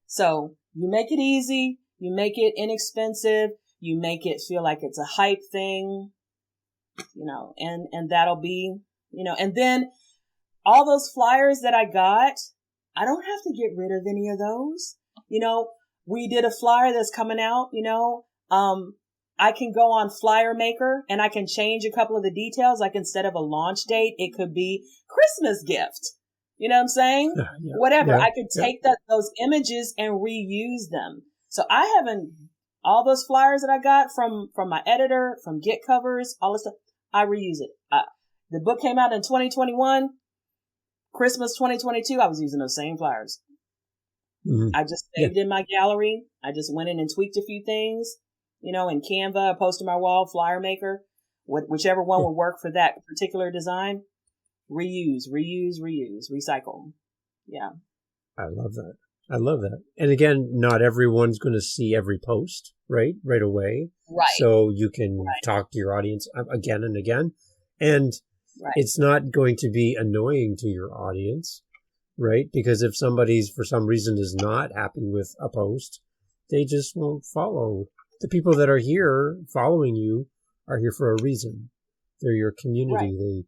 So you make it easy. You make it inexpensive. You make it feel like it's a hype thing, and that'll be, and then all those flyers that I got, I don't have to get rid of any of those. We did a flyer that's coming out, I can go on Flyer Maker and I can change a couple of the details. Like instead of a launch date, it could be Christmas gift. You know what I'm saying? Whatever. I could take those images and reuse them. So all those flyers that I got from my editor, from Get Covers, all this stuff, I reuse it. The book came out in 2021, Christmas 2022. I was using those same flyers. Mm-hmm. I just saved in my gallery. I just went in and tweaked a few things. In Canva, I posted my wall, Flyer Maker, whichever one would work for that particular design. Reuse, recycle. Yeah. I love that. And again, not everyone's going to see every post, right away. Right. So you can talk to your audience again and again. And it's not going to be annoying to your audience, right? Because if somebody's, for some reason, is not happy with a post, they just won't follow. The people that are here following you are here for a reason. They're your community.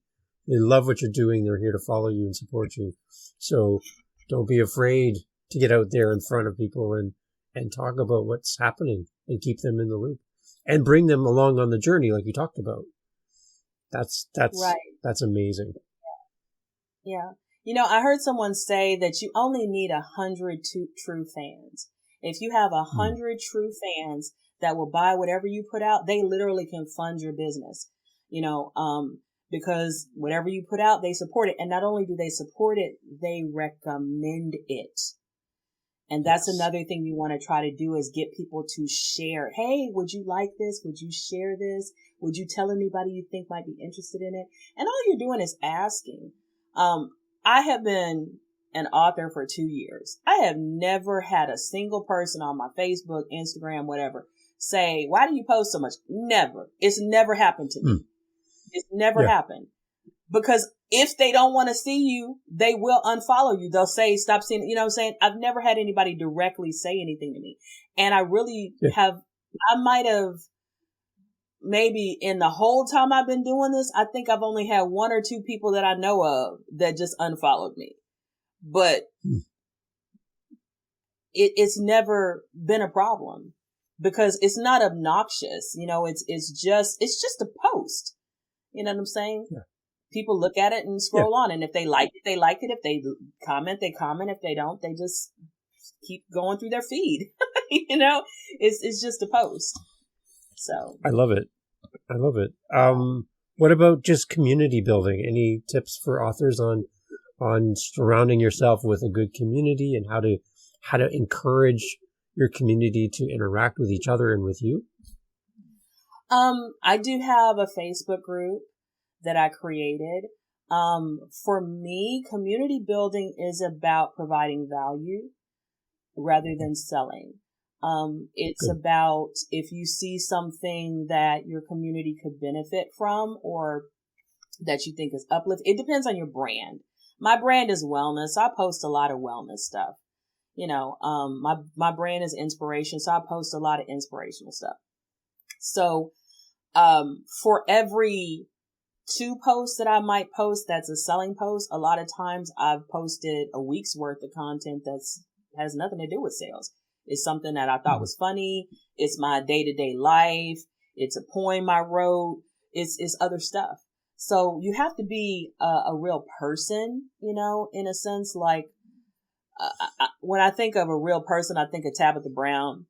They love what you're doing. They're here to follow you and support you. So don't be afraid to get out there in front of people and talk about what's happening and keep them in the loop and bring them along on the journey like you talked about. That's amazing. Yeah. I heard someone say that you only need 100 true fans. If you have 100 true fans that will buy whatever you put out, they literally can fund your business, because whatever you put out, they support it. And not only do they support it, they recommend it. And that's another thing you want to try to do is get people to share. Hey, would you like this? Would you share this? Would you tell anybody you think might be interested in it? And all you're doing is asking. I have been an author for 2 years. I have never had a single person on my Facebook, Instagram, whatever, say, why do you post so much? Never. It's never happened to me. It's never happened. Because if they don't want to see you, they will unfollow you. They'll say, stop seeing it. You know what I'm saying? I've never had anybody directly say anything to me. And I really I might have maybe in the whole time I've been doing this, I think I've only had 1 or 2 people that I know of that just unfollowed me. But it's never been a problem because it's not obnoxious. It's just a post. You know what I'm saying? Yeah. People look at it and scroll on. And if they like it, they like it. If they comment, they comment. If they don't, they just keep going through their feed. It's just a post. So I love it. What about just community building? Any tips for authors on surrounding yourself with a good community and how to encourage your community to interact with each other and with you? I do have a Facebook group that I created. For me, community building is about providing value rather than selling. It's about if you see something that your community could benefit from or that you think is uplift. It depends on your brand. My brand is wellness. So I post a lot of wellness stuff. My brand is inspiration. So I post a lot of inspirational stuff. So, for every 2 posts that I might post, that's a selling post. A lot of times I've posted a week's worth of content has nothing to do with sales. It's something that I thought was funny. It's my day-to-day life. It's a poem I wrote. It's other stuff. So you have to be a real person, in a sense, like, when I think of a real person, I think of Tabitha Brown,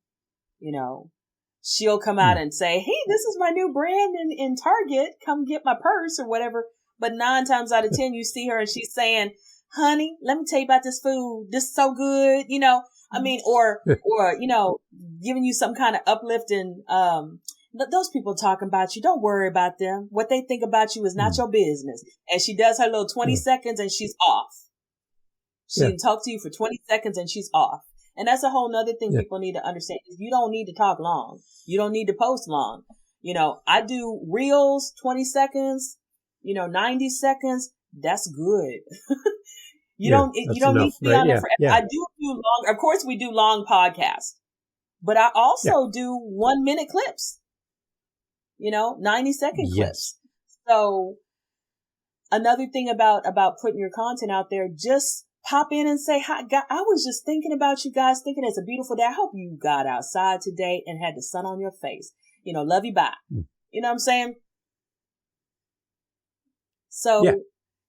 she'll come out and say, hey, this is my new brand in Target. Come get my purse or whatever. But 9 times out of 10, you see her and she's saying, honey, let me tell you about this food. This is so good. Or giving you some kind of uplifting, those people talking about you, don't worry about them. What they think about you is not your business. And she does her little 20 seconds and she's off. She can talk to you for 20 seconds and she's off. And that's a whole nother thing people need to understand is you don't need to talk long. You don't need to post long. I do reels, 20 seconds, 90 seconds. That's good. You don't need to be on there forever. I do long. Of course we do long podcasts, but I also do 1-minute clips, 90-second clips. So another thing about putting your content out there, just pop in and say, hi, God, I was just thinking about you guys, thinking it's a beautiful day. I hope you got outside today and had the sun on your face. Love you, bye. You know what I'm saying? So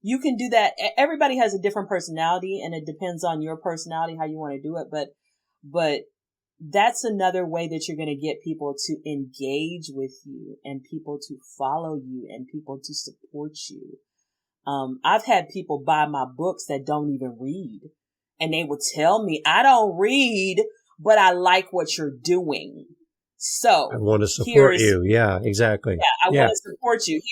you can do that. Everybody has a different personality, and it depends on your personality, how you want to do it. But that's another way that you're going to get people to engage with you and people to follow you and people to support you. I've had people buy my books that don't even read, and they would tell me, I don't read, but I like what you're doing. So I want to support you. Yeah, exactly. Yeah, I want to support you.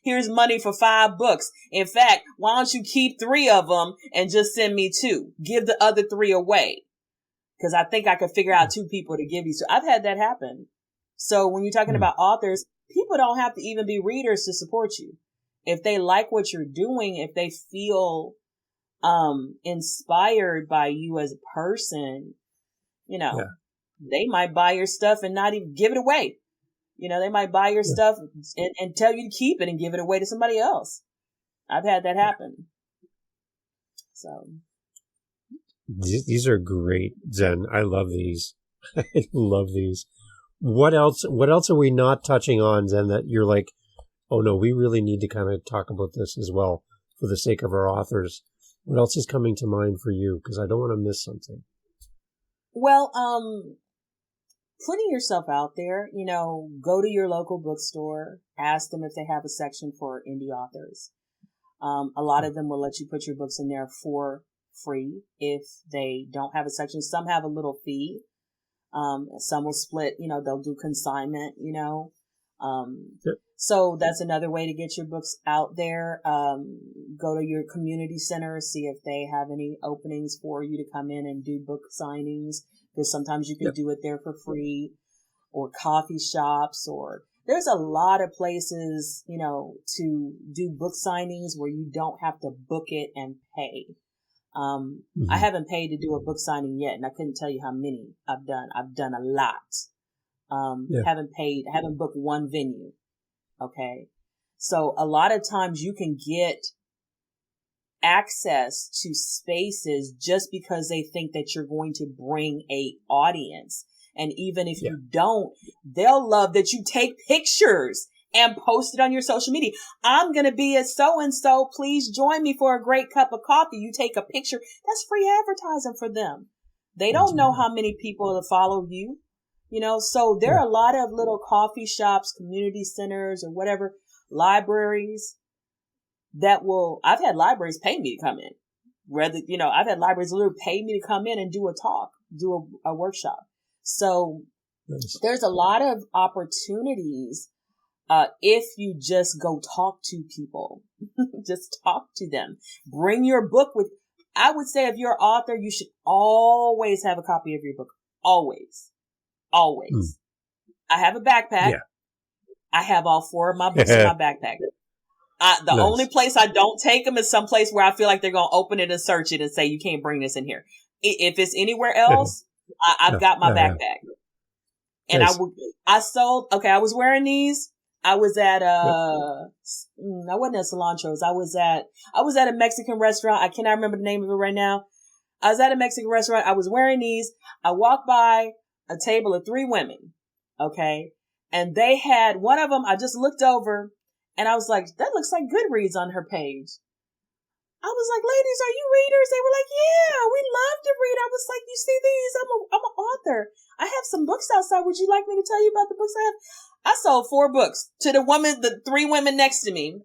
Here's money for 5 books. In fact, why don't you keep 3 of them and just send me 2? Give the other 3 away. Because I think I could figure out 2 people to give you. So I've had that happen. So when you're talking about authors, people don't have to even be readers to support you. If they like what you're doing, if they feel inspired by you as a person, they might buy your stuff and not even give it away. They might buy your stuff and tell you to keep it and give it away to somebody else. I've had that happen. So these are great, Zen. I love these. I love these. What else are we not touching on, Zen, that you're like, oh no, we really need to kind of talk about this as well for the sake of our authors? What else is coming to mind for you? Because I don't want to miss something. Well, putting yourself out there, go to your local bookstore, ask them if they have a section for indie authors. A lot of them will let you put your books in there for free if they don't have a section. Some have a little fee. Some will split, they'll do consignment, So that's another way to get your books out there. Go to your community center, see if they have any openings for you to come in and do book signings, because sometimes you can do it there for free, or coffee shops, or there's a lot of places, to do book signings where you don't have to book it and pay. I haven't paid to do a book signing yet, and I couldn't tell you how many I've done. I've done a lot. Haven't booked one venue. Okay. So a lot of times you can get access to spaces just because they think that you're going to bring a audience. And even if you don't, they'll love that you take pictures and post it on your social media. I'm going to be at so-and-so. Please join me for a great cup of coffee. You take a picture. That's free advertising for them. They don't know how many people follow you. So there are a lot of little coffee shops, community centers, or whatever, libraries I've had libraries pay me to come in. I've had libraries literally pay me to come in and do a talk, do a workshop. So there's a lot of opportunities, if you just go talk to people, just talk to them, bring your book I would say if you're an author, you should always have a copy of your book. Always. I have a backpack. Yeah. I have all 4 of my books in my backpack. The only place I don't take them is some place where I feel like they're going to open it and search it and say, you can't bring this in here. If it's anywhere else, I've got my backpack. And I was wearing these. I was at, I wasn't at Cilantro's. I was at a Mexican restaurant. I cannot remember the name of it right now. I was at a Mexican restaurant. I was wearing these. I walked by a table of 3 women. Okay. And they had one of them. I just looked over and I was like, that looks like Goodreads on her page. I was like, ladies, are you readers? They were like, yeah, we love to read. I was like, you see these? I'm an author. I have some books outside. Would you like me to tell you about the books I have? I sold 4 books to the 3 women next to me.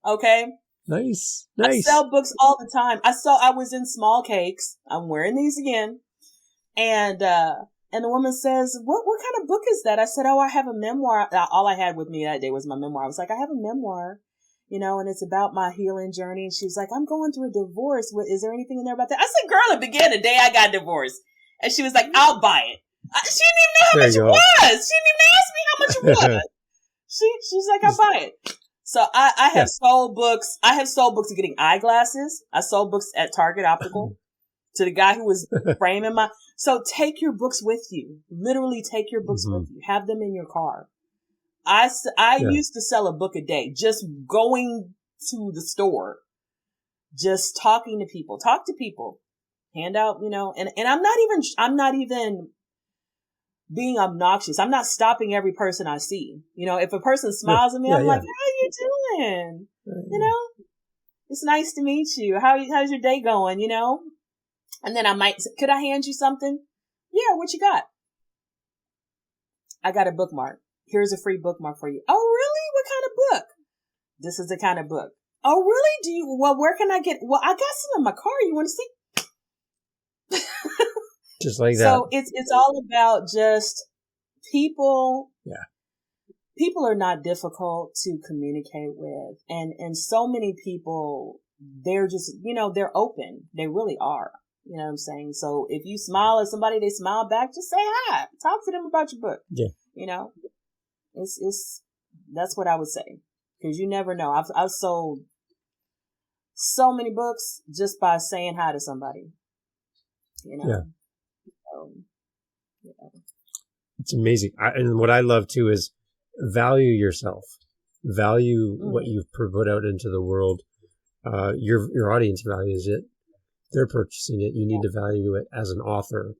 Okay. Nice. I sell books all the time. I was in Small Cakes. I'm wearing these again. And the woman says, what kind of book is that? I said, I have a memoir. All I had with me that day was my memoir. I was like, I have a memoir, and it's about my healing journey. And she was like, I'm going through a divorce. Is there anything in there about that? I said, girl, it began the day I got divorced. And she was like, I'll buy it. She didn't even know how much it was. She didn't even ask me how much it was. She's like, I'll buy it. So I have sold books. I have sold books getting eyeglasses. I sold books at Target Optical to the guy who was framing my. So take your books with you. Literally take your books with you. Have them in your car. I used to sell a book a day, just going to the store just talking to people, talk to people, hand out, and I'm not even being obnoxious. I'm not stopping every person I see. If a person smiles at me, I'm like, how you doing? It's nice to meet you. How's your day going? And then I might say, could I hand you something? Yeah. What you got? I got a bookmark. Here's a free bookmark for you. Oh, really? What kind of book? This is the kind of book. Oh, really? Where can I get? Well, I got some in my car. You want to see? Just like that. So it's all about just people. Yeah. People are not difficult to communicate with. And so many people, they're just, they're open. They really are. You know what I'm saying? So if you smile at somebody, they smile back, just say hi. Talk to them about your book. Yeah. That's what I would say. Because you never know. I've sold so many books just by saying hi to somebody. Yeah. So, It's amazing. And what I love too is value yourself. Value what you've put out into the world. Your audience values it. They're purchasing it. You need to value it as an author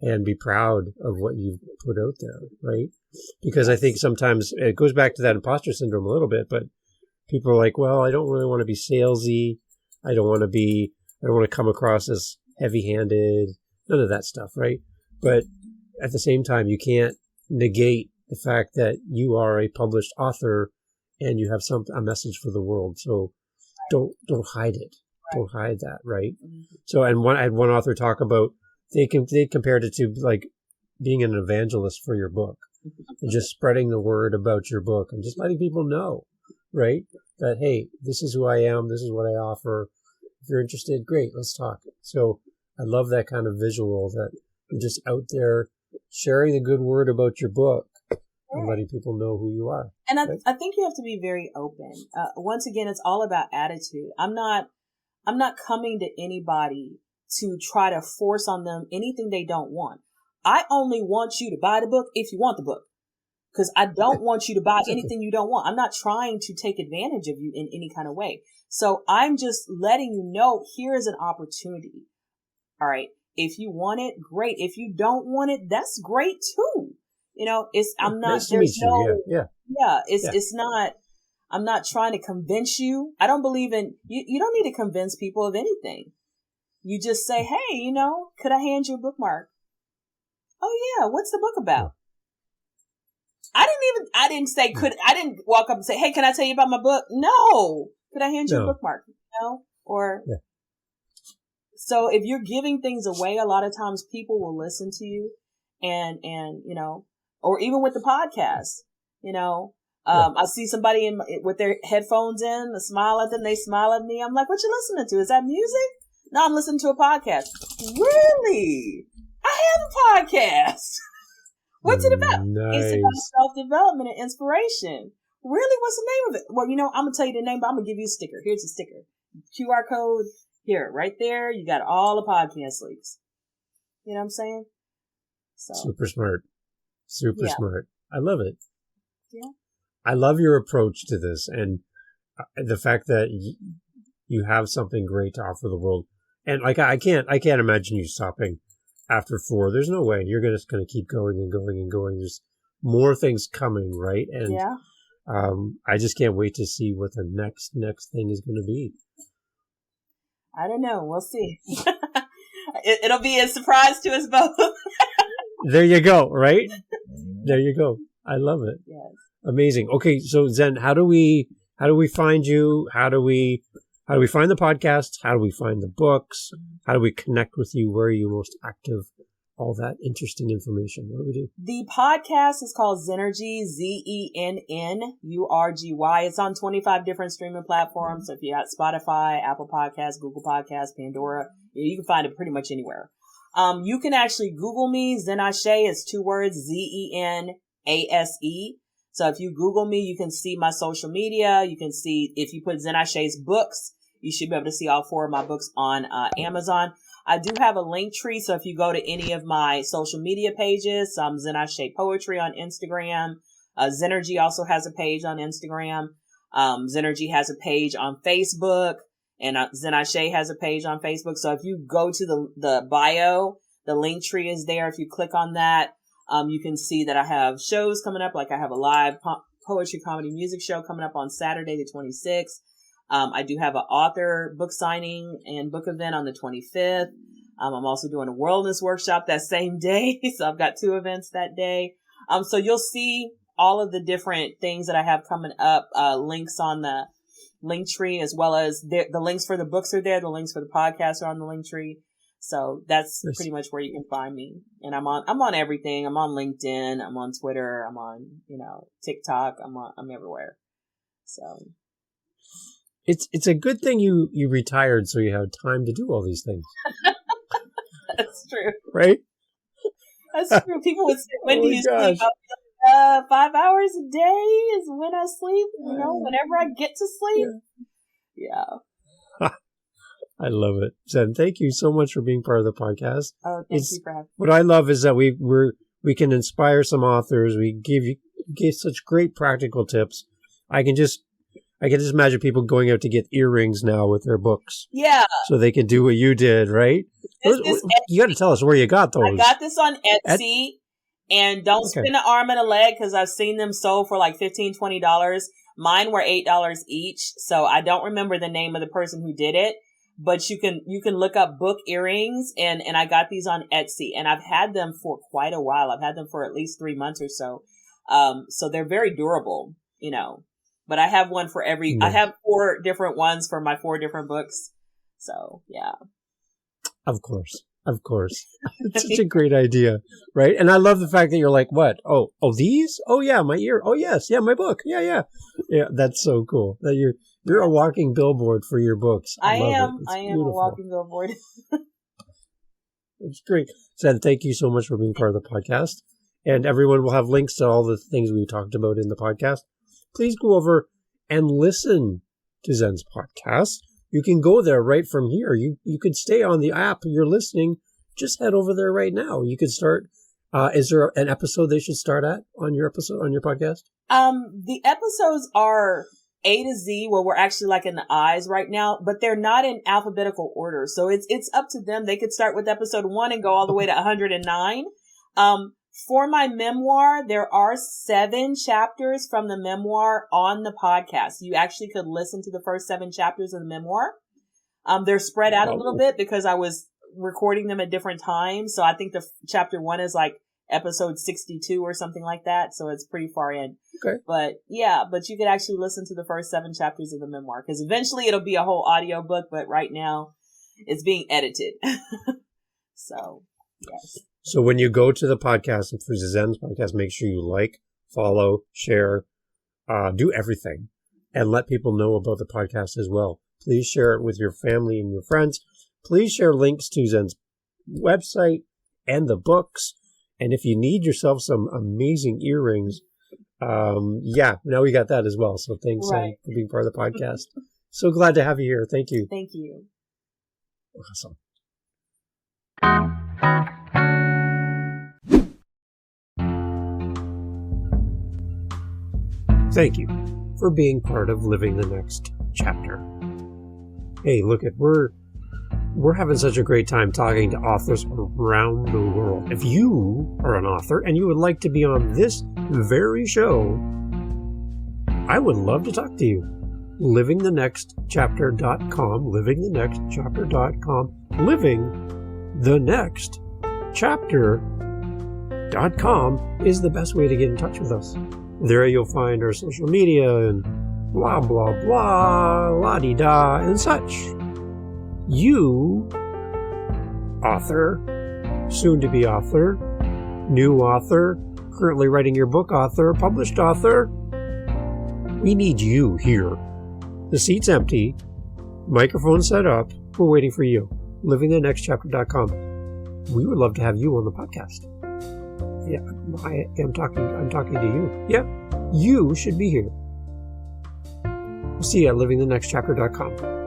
and be proud of what you've put out there, right? Because I think sometimes it goes back to that imposter syndrome a little bit, but people are like, well, I don't really want to be salesy. I don't want to come across as heavy-handed, none of that stuff, right? But at the same time, you can't negate the fact that you are a published author and you have a message for the world. So don't hide it. Don't hide that, right? So, and I had one author talk about, they compared it to like being an evangelist for your book and just spreading the word about your book and just letting people know, right? That, hey, this is who I am. This is what I offer. If you're interested, great, let's talk. So I love that kind of visual that you're just out there sharing the good word about your book and letting people know who you are. And I think you have to be very open. Once again, it's all about attitude. I'm not coming to anybody to try to force on them anything they don't want. I only want you to buy the book if you want the book. Because I don't want you to buy anything you don't want. I'm not trying to take advantage of you in any kind of way. So I'm just letting you know, here is an opportunity. All right. If you want it, great. If you don't want it, that's great too. It's I'm not. I'm not trying to convince you. I don't believe in you. You don't need to convince people of anything. You just say, hey, could I hand you a bookmark? Oh yeah. What's the book about? I didn't say, I didn't walk up and say, hey, can I tell you about my book? No. Could I hand you a bookmark? So if you're giving things away, a lot of times people will listen to you and, or even with the podcast, I see somebody with their headphones in, I smile at them, they smile at me. I'm like, what you listening to? Is that music? No, I'm listening to a podcast. Really? I have a podcast. What's it about? Nice. It's about self-development and inspiration. Really? What's the name of it? Well, I'm going to tell you the name, but I'm going to give you a sticker. Here's a sticker. QR code. Here, right there. You got all the podcast links. You know what I'm saying? So. Super smart. Super smart. I love it. Yeah. I love your approach to this and the fact that you have something great to offer the world. And like, I can't imagine you stopping after 4. There's no way. You're just going to keep going and going and going. There's more things coming, right? And I just can't wait to see what the next thing is going to be. I don't know. We'll see. It'll be a surprise to us both. There you go. Right? There you go. I love it. Yes. Amazing. Okay. So Zen, how do we find you? How do we find the podcast? How do we find the books? How do we connect with you? Where are you most active? All that interesting information. What do we do? The podcast is called Zennurgy, Zennurgy. It's on 25 different streaming platforms. So if you got Spotify, Apple Podcasts, Google Podcasts, Pandora, you can find it pretty much anywhere. You can actually Google me. Zen Ase is 2 words, Zenase. So if you Google me, you can see my social media. You can see, if you put Zen Ase's books, you should be able to see all 4 of my books on Amazon. I do have a link tree. So if you go to any of my social media pages, Zen Ase Poetry on Instagram. Zennurgy also has a page on Instagram. Zennurgy has a page on Facebook. And Zen Ase has a page on Facebook. So if you go to the bio, the link tree is there. If you click on that, you can see that I have shows coming up. Like I have a live poetry, comedy, music show coming up on Saturday, the 26th. I do have an author book signing and book event on the 25th. I'm also doing a wellness workshop that same day. So I've got 2 events that day. So you'll see all of the different things that I have coming up, links on the link tree, as well as the links for the books are there. The links for the podcast are on the link tree. So that's pretty much where you can find me. And I'm on everything. I'm on LinkedIn. I'm on Twitter. I'm on, TikTok. I'm everywhere. So. It's a good thing you retired so you have time to do all these things. That's true. Right? That's true. People would say, when do you sleep? 5 hours a day is when I sleep, whenever I get to sleep. Yeah. I love it. Zen, thank you so much for being part of the podcast. Oh, thank you for having me. What I love is that we can inspire some authors. We give such great practical tips. I can just imagine people going out to get earrings now with their books. Yeah. So they can do what you did, right? You got to tell us where you got those. I got this on Etsy. And don't spend an arm and a leg, because I've seen them sold for like $15, $20. Mine were $8 each. So I don't remember the name of the person who did it. But you can look up book earrings, and I got these on Etsy, and I've had them for quite a while. I've had them for at least 3 months or so. So they're very durable, but I have one for I have 4 different ones for my 4 different books. So yeah. Of course. It's such a great idea, right? And I love the fact that you're like, what? Oh, these? Oh yeah, my ear. Oh yes, yeah, my book. Yeah. That's so cool that you're a walking billboard for your books. I am a walking billboard. It's great. Zen, thank you so much for being part of the podcast. And everyone will have links to all the things we talked about in the podcast. Please go over and listen to Zen's podcast. You can go there right from here. You could stay on the app you're listening. Just head over there right now. You could start. Is there an episode they should start at on your podcast? The episodes are A to Z, where we're actually like in the I's right now, but they're not in alphabetical order. So it's up to them. They could start with episode 1 and go all the way to 109. For my memoir, there are 7 chapters from the memoir on the podcast. You actually could listen to the first 7 chapters of the memoir. They're spread out a little bit because I was recording them at different times. So I think the chapter 1 is like episode 62 or something like that. So it's pretty far in. Okay. But you could actually listen to the first 7 chapters of the memoir, because eventually it'll be a whole audio book. But right now it's being edited. So, yes. So when you go to the podcast, and for Zen's podcast, make sure you like, follow, share, do everything, and let people know about the podcast as well. Please share it with your family and your friends. Please share links to Zen's website and the books. And if you need yourself some amazing earrings, now we got that as well. So thanks Zen, for being part of the podcast. So glad to have you here. Thank you. Thank you. Awesome. Thank you for being part of Living the Next Chapter. Hey, look, we're having such a great time talking to authors around the world. If you are an author and you would like to be on this very show, I would love to talk to you. livingthenextchapter.com, livingthenextchapter.com, livingthenextchapter.com is the best way to get in touch with us. There you'll find our social media and blah, blah, blah, la-di-da, and such. You, author, soon-to-be author, new author, currently writing your book author, published author, we need you here. The seat's empty, microphone set up, we're waiting for you. livingthenextchapter.com. We would love to have you on the podcast. Yeah, I'm talking to you. Yeah, you should be here. We'll see you at livingthenextchapter.com.